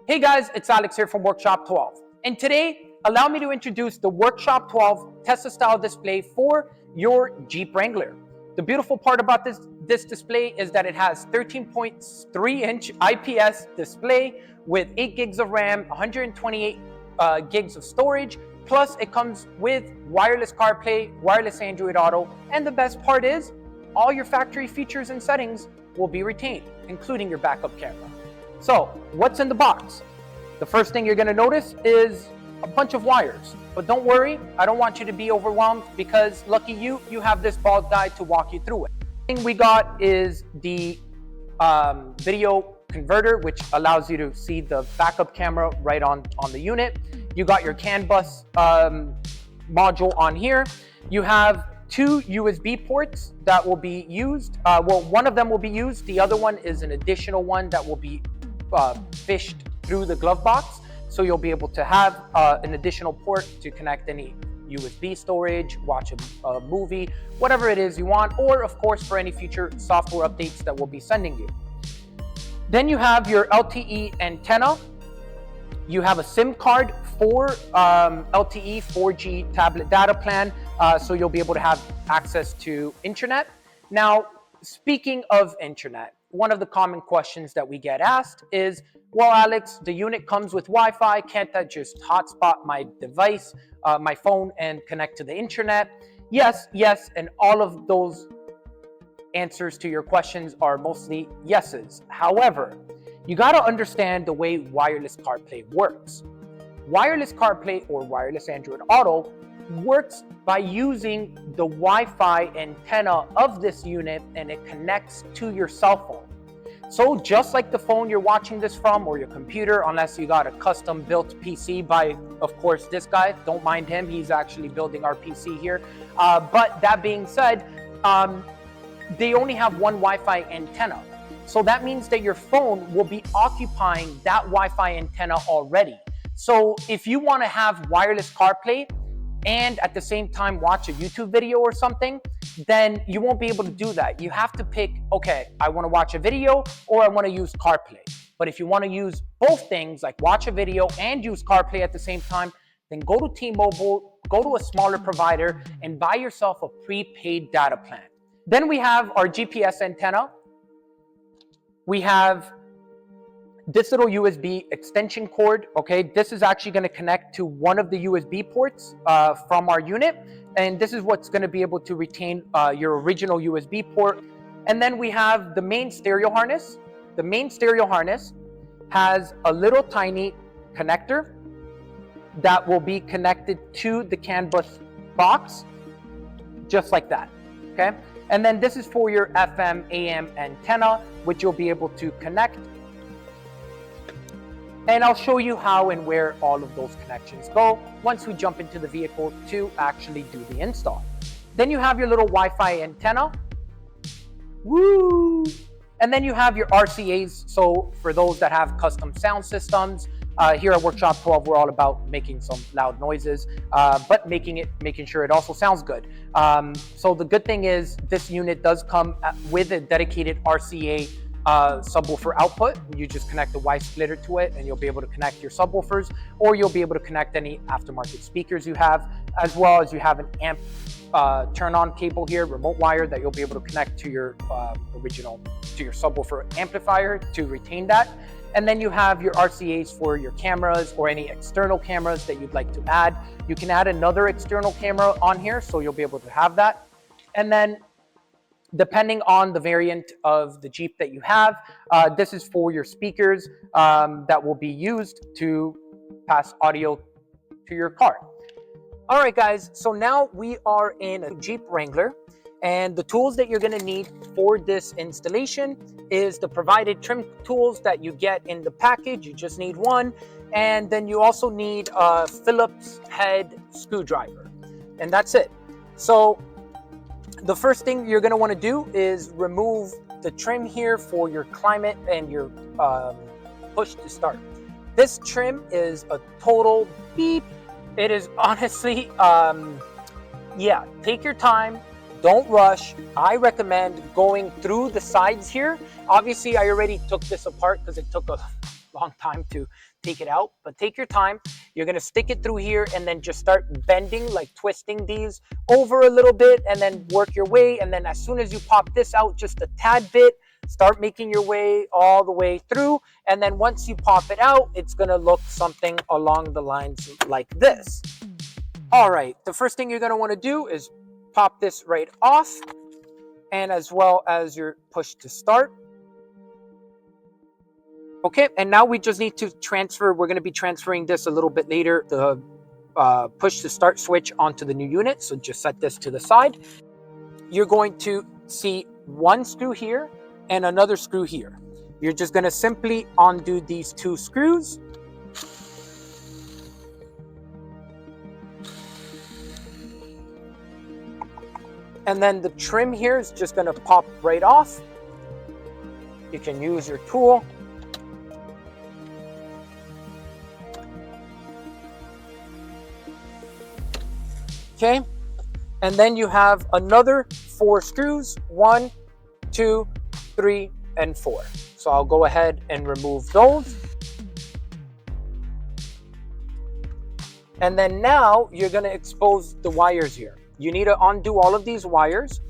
Hey guys, it's Alex here from Workshop 12. And today, allow me to introduce the Workshop 12 Tesla style display for your Jeep Wrangler. The beautiful part about this display is that it has 13.3-inch IPS display with 8 gigs of RAM, 128 gigs of storage, plus it comes with wireless CarPlay, wireless Android Auto, and the best part is all your factory features and settings will be retained, including your backup camera. So, what's in the box? The first thing you're going to notice is a bunch of wires. But don't worry, I don't want you to be overwhelmed because lucky you have this bald guy to walk you through it. The thing we got is the video converter, which allows you to see the backup camera right on the unit. You got your CAN bus module on here. You have 2 USB ports that will be used. Well, one of them will be used. The other one is an additional one that will be fished through the glove box. So you'll be able to have an additional port to connect any USB storage, watch a movie, whatever it is you want, or of course for any future software updates that we'll be sending you. Then you have your LTE antenna. You have a SIM card for LTE 4G tablet data plan, so you'll be able to have access to internet. Now, speaking of internet, one of the common questions that we get asked is, well, Alex, the unit comes with Wi-Fi. Can't that just hotspot my device, my phone, and connect to the internet? Yes, and all of those answers to your questions are mostly yeses. However, you got to understand the way wireless CarPlay works. Wireless CarPlay or wireless Android Auto works by using the Wi-Fi antenna of this unit, and it connects to your cell phone. So just like the phone you're watching this from or your computer, unless you got a custom built PC by, of course, this guy, don't mind him, he's actually building our PC here. But that being said, they only have one Wi-Fi antenna. So that means that your phone will be occupying that Wi-Fi antenna already. So if you want to have wireless CarPlay and at the same time watch a YouTube video or something, then you won't be able to do that. You have to pick, okay, I want to watch a video or I want to use CarPlay. But if you want to use both things, like watch a video and use CarPlay at the same time, then go to T-Mobile, go to a smaller provider and buy yourself a prepaid data plan. Then we have our GPS antenna. We have this little USB extension cord, okay? This is actually gonna connect to one of the USB ports from our unit. And this is what's gonna be able to retain your original USB port. And then we have the main stereo harness. The main stereo harness has a little tiny connector that will be connected to the CAN bus box, just like that, okay? And then this is for your FM, AM antenna, which you'll be able to connect. And I'll show you how and where all of those connections go once we jump into the vehicle to actually do the install. Then you have your little Wi-Fi antenna. Woo! And then you have your RCAs. So for those that have custom sound systems, here at Workshop 12, we're all about making some loud noises, but making sure it also sounds good. So the good thing is this unit does come with a dedicated RCA subwoofer output. You just connect the Y splitter to it and you'll be able to connect your subwoofers, or you'll be able to connect any aftermarket speakers you have, as well as you have an amp turn on cable here, remote wire, that you'll be able to connect to your your subwoofer amplifier to retain that. And then you have your RCAs for your cameras or any external cameras that you'd like to add. You can add another external camera on here, so you'll be able to have that. And then depending on the variant of the Jeep that you have, this is for your speakers that will be used to pass audio to your car. All right, guys, so now we are in a Jeep Wrangler, and the tools that you're gonna need for this installation is the provided trim tools that you get in the package. You just need one. And then you also need a Phillips head screwdriver, and that's it. So the first thing you're gonna wanna do is remove the trim here for your climate and your push to start. This trim is a total beep. It is honestly, yeah, take your time. Don't rush. I recommend going through the sides here. Obviously, I already took this apart because it took long time to take it out, but take your time. You're going to stick it through here and then just start bending, like twisting these over a little bit, and then work your way. And then as soon as you pop this out just a tad bit, start making your way all the way through. And then once you pop it out, it's going to look something along the lines like this. All right, the first thing you're going to want to do is pop this right off, and as well as your push to start. Okay, and now we just need to transfer. We're going to be transferring this a little bit later, the push to start switch onto the new unit. So just set this to the side. You're going to see one screw here and another screw here. You're just going to simply undo these two screws. And then the trim here is just going to pop right off. You can use your tool. Okay, and then you have another 4 screws, 1, 2, 3, and 4. So I'll go ahead and remove those. And then now you're going to expose the wires here. You need to undo all of these wires.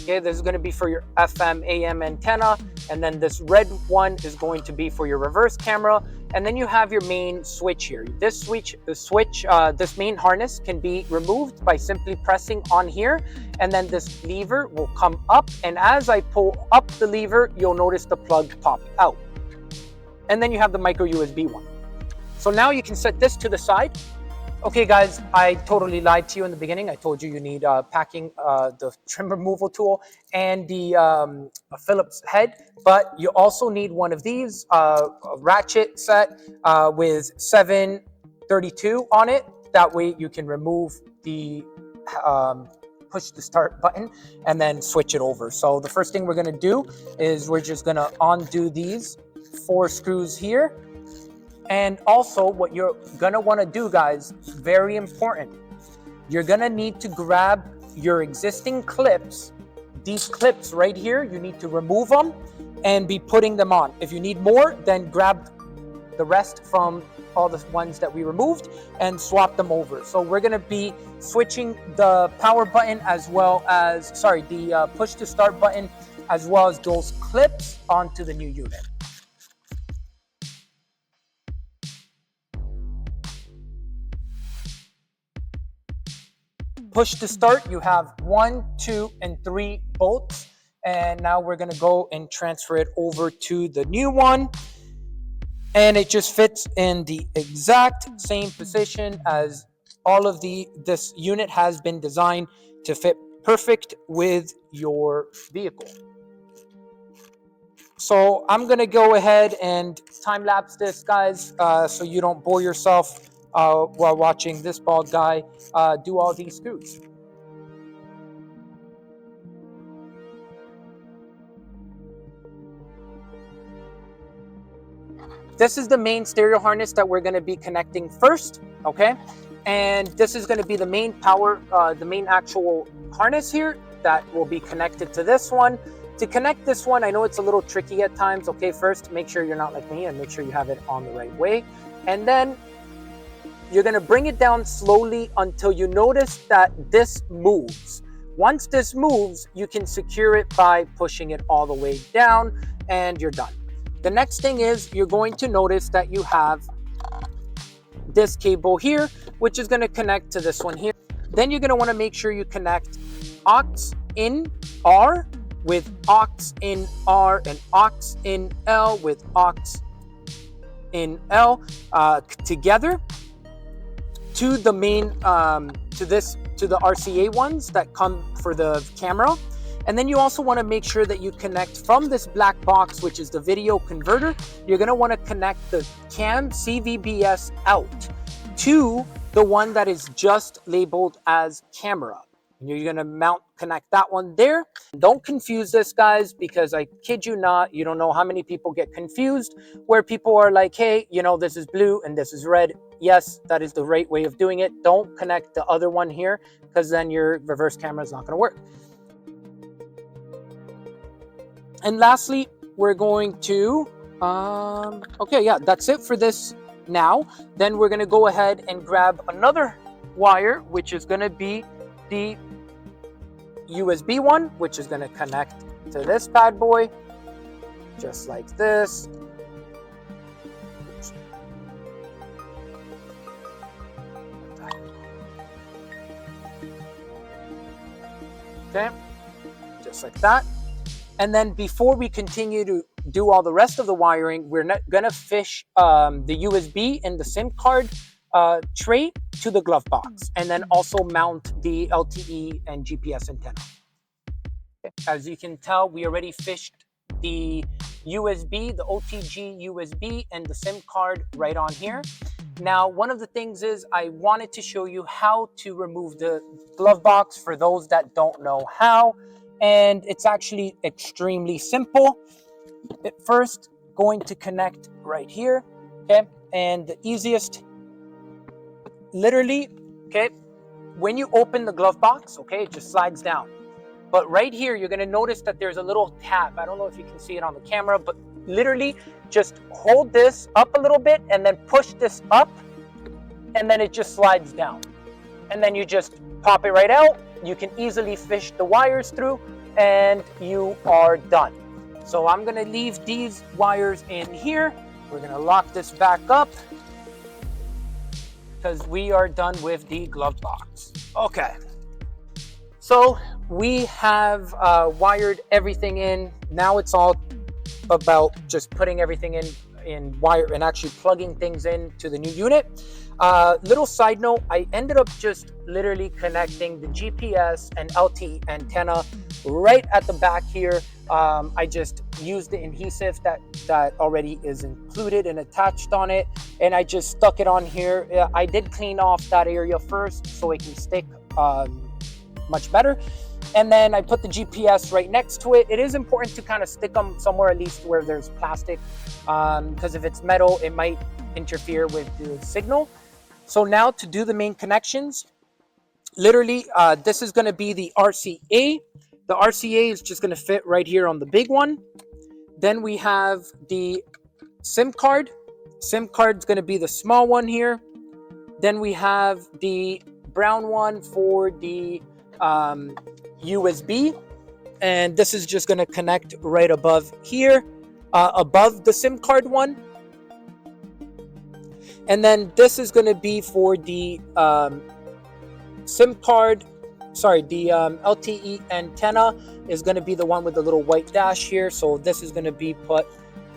Okay, this is going to be for your FM, AM antenna, and then this red one is going to be for your reverse camera. And then you have your main switch here. This this main harness can be removed by simply pressing on here, and then this lever will come up. And as I pull up the lever, you'll notice the plug pop out. And then you have the micro USB one. So now you can set this to the side. Okay guys, I totally lied to you in the beginning. I told you need packing, the trim removal tool, and the Phillips head, but you also need one of these, a ratchet set with 732 on it. That way you can remove the push the start button and then switch it over. So the first thing we're gonna do is we're just gonna undo these 4 screws here. And also what you're gonna wanna do, guys, very important, you're gonna need to grab your existing clips. These clips right here, you need to remove them and be putting them on. If you need more, then grab the rest from all the ones that we removed and swap them over. So we're gonna be switching the power button as well as, the push to start button, as well as those clips onto the new unit. Push to start, you have 1, 2, and 3 bolts. And now we're gonna go and transfer it over to the new one. And it just fits in the exact same position as all of this unit has been designed to fit perfect with your vehicle. So I'm gonna go ahead and time lapse this, guys, so you don't bore yourself while watching this bald guy do all these screws. This is the main stereo harness that we're going to be connecting first, okay? And this is going to be the main power, the main actual harness here that will be connected to this one. To connect this one, I know it's a little tricky at times, okay? First, make sure you're not like me and make sure you have it on the right way. And then you're going to bring it down slowly until you notice that this moves. Once this moves, you can secure it by pushing it all the way down, and you're done. The next thing is you're going to notice that you have this cable here, which is going to connect to this one here. Then you're going to want to make sure you connect aux in R with aux in R and aux in L with aux in L together to the main, to the RCA ones that come for the camera. And then you also want to make sure that you connect from this black box, which is the video converter. You're going to want to connect the cam CVBS out to the one that is just labeled as camera. And you're going to connect that one there. Don't confuse this, guys, because I kid you not, you don't know how many people get confused where people are like, hey, you know, this is blue and this is red. Yes, that is the right way of doing it. Don't connect the other one here because then your reverse camera is not going to work. And lastly, we're going to Okay, yeah, that's it for this now. Then we're gonna go ahead and grab another wire, which is gonna be the USB one, which is gonna connect to this bad boy, just like this. Okay, just like that. And then before we continue to do all the rest of the wiring, we're not gonna fish the USB and the SIM card tray to the glove box, and then also mount the LTE and GPS antenna. As you can tell, we already fished the USB, the OTG USB, and the SIM card right on here. Now, one of the things is I wanted to show you how to remove the glove box for those that don't know how. And it's actually extremely simple. At first, going to connect right here, okay? And the easiest, literally, okay, when you open the glove box, okay, it just slides down. But right here, you're gonna notice that there's a little tab. I don't know if you can see it on the camera, but literally just hold this up a little bit and then push this up, and then it just slides down. And then you just pop it right out. You can easily fish the wires through, and you are done. So I'm gonna leave these wires in here. We're gonna lock this back up because we are done with the glove box. Okay. So we have wired everything in. Now it's all about just putting everything in wire and actually plugging things in to the new unit. Little side note, I ended up just literally connecting the GPS and LTE antenna right at the back here. I just used the adhesive that already is included and attached on it, and I just stuck it on here. I did clean off that area first so it can stick much better. And then I put the GPS right next to it. It is important to kind of stick them somewhere at least where there's plastic, because if it's metal, it might interfere with the signal. So now to do the main connections, literally, this is going to be the RCA. The RCA is just going to fit right here on the big one. Then we have the SIM card. SIM card is going to be the small one here. Then we have the brown one for the USB, and this is just going to connect right above here, above the SIM card one. And then this is going to be for the SIM card, sorry, the LTE antenna is going to be the one with the little white dash here. So this is going to be put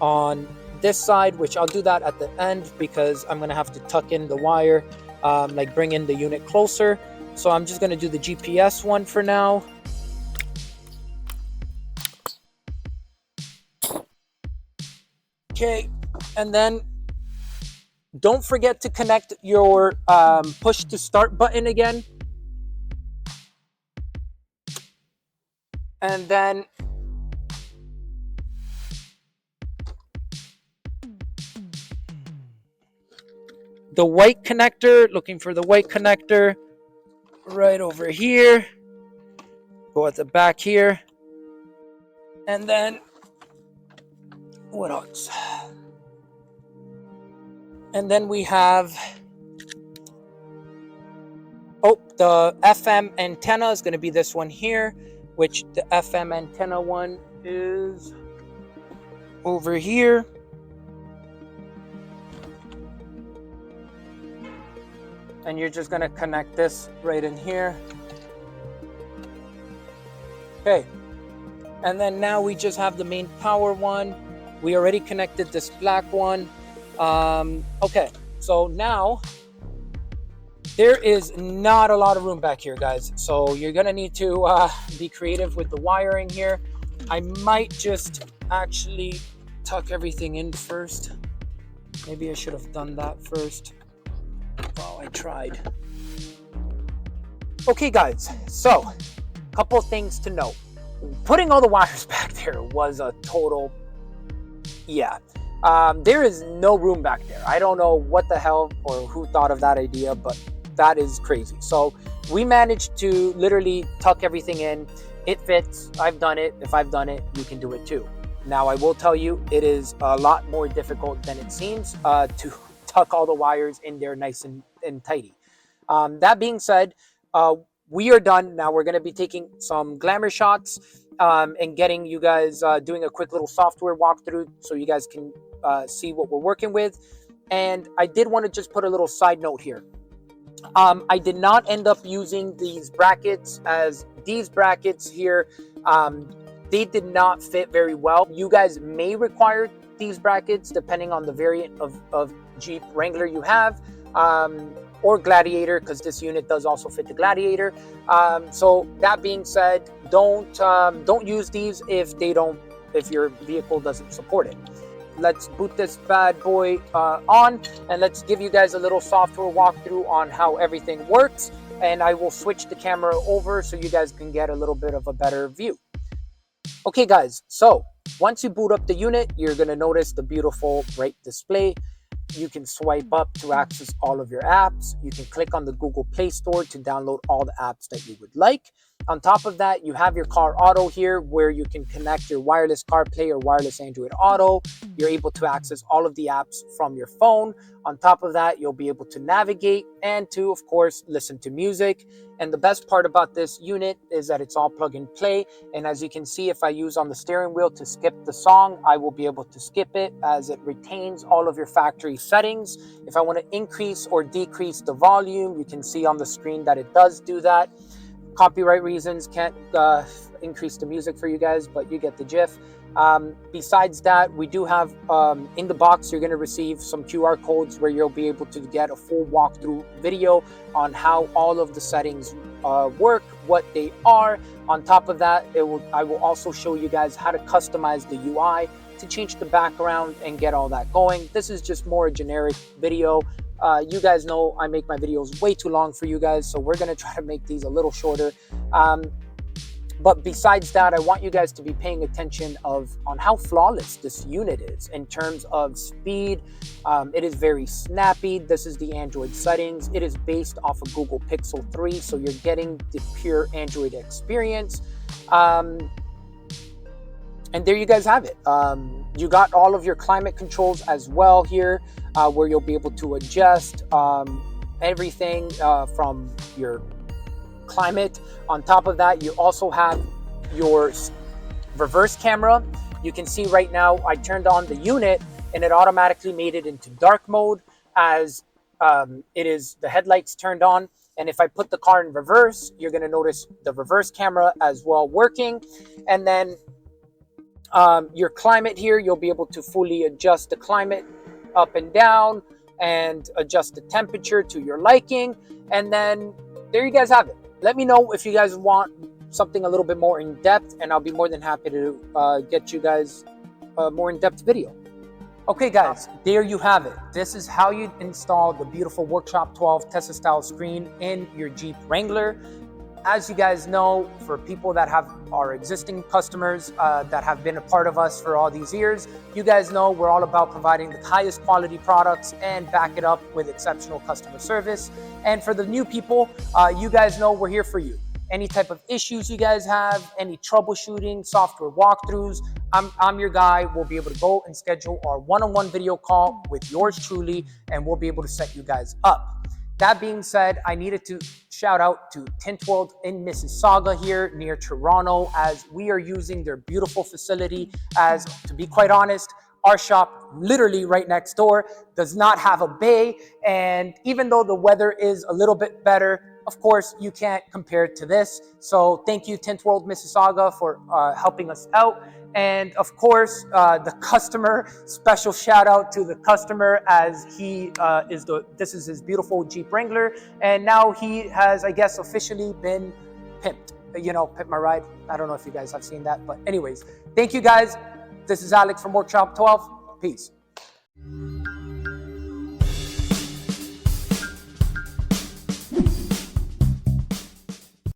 on this side, which I'll do that at the end because I'm going to have to tuck in the wire, like bring in the unit closer. So I'm just going to do the GPS one for now. Okay, and then don't forget to connect your push to start button again. And then the white connector, looking for the white connector right over here. Go at the back here. And then what else? And then we have, the FM antenna is going to be this one here, which the FM antenna one is over here. And you're just going to connect this right in here. Okay. And then now we just have the main power one. We already connected this black one. Okay, so now there is not a lot of room back here, guys. So you're gonna need to be creative with the wiring here. I might just actually tuck everything in first. Maybe I should have done that first. Well, I tried. Okay, guys, so a couple of things to note. Putting all the wires back there was a total, yeah. There is no room back there. I don't know what the hell or who thought of that idea, but that is crazy. So we managed to literally tuck everything in. It fits. I've done it. If I've done it, you can do it too. Now, I will tell you, it is a lot more difficult than it seems to tuck all the wires in there nice and tidy. That being said, we are done. Now we're going to be taking some glamour shots and getting you guys doing a quick little software walkthrough so you guys can see what we're working with. And I did want to just put a little side note here. I did not end up using these brackets, as these brackets here, they did not fit very well. You guys may require these brackets depending on the variant of Jeep Wrangler you have, or Gladiator, because this unit does also fit the Gladiator. So that being said, don't use these if your vehicle doesn't support it. Let's boot this bad boy on, and let's give you guys a little software walkthrough on how everything works. And I will switch the camera over so you guys can get a little bit of a better view. Okay guys, so once you boot up the unit, you're going to notice the beautiful bright display. You can swipe up to access all of your apps. You can click on the Google Play Store to download all the apps that you would like. On top of that, you have your Car Auto here, where you can connect your wireless CarPlay or wireless Android Auto. You're able to access all of the apps from your phone. On top of that, you'll be able to navigate and to, of course, listen to music. And the best part about this unit is that it's all plug and play. And as you can see, if I use on the steering wheel to skip the song, I will be able to skip it, as it retains all of your factory settings. If I want to increase or decrease the volume, you can see on the screen that it does do that. Copyright reasons, can't increase the music for you guys, but you get the gist. Besides that, we do have in the box, you're going to receive some QR codes where you'll be able to get a full walkthrough video on how all of the settings work, what they are. On top of that, I will also show you guys how to customize the UI to change the background and get all that going. This is just more a generic video. You guys know I make my videos way too long for you guys, so we're going to try to make these a little shorter. But besides that, I want you guys to be paying attention on how flawless this unit is in terms of speed. It is very snappy. This is the Android settings. It is based off of Google Pixel 3, so you're getting the pure Android experience. And there you guys have it. You got all of your climate controls as well here, where you'll be able to adjust everything from your climate. On top of that, you also have your reverse camera. You can see right now I turned on the unit and it automatically made it into dark mode, as the headlights turned on. And if I put the car in reverse, you're going to notice the reverse camera as well working. And then your climate here, you'll be able to fully adjust the climate up and down and adjust the temperature to your liking. And then there you guys have it. Let me know if you guys want something a little bit more in depth, and I'll be more than happy to get you guys a more in-depth video. Okay guys, there you have it. This is how you install the beautiful Workshop 12 Tesla style screen in your Jeep Wrangler. As you guys know, for people that have our existing customers that have been a part of us for all these years, you guys know we're all about providing the highest quality products and back it up with exceptional customer service. And for the new people, you guys know we're here for you. Any type of issues you guys have, any troubleshooting, software walkthroughs, I'm your guy. We'll be able to go and schedule our one-on-one video call with yours truly, and we'll be able to set you guys up. That being said, I needed to shout out to Tint World in Mississauga here near Toronto, as we are using their beautiful facility. As to be quite honest, our shop literally right next door does not have a bay, and even though the weather is a little bit better, of course, you can't compare it to this. So thank you, Tint World Mississauga, for helping us out. And of course, the customer, special shout out to the customer, as this is his beautiful Jeep Wrangler. And now he has, I guess, officially been pimped. You know, pimp my ride. I don't know if you guys have seen that, but anyways, thank you guys. This is Alex from Workshop 12. Peace.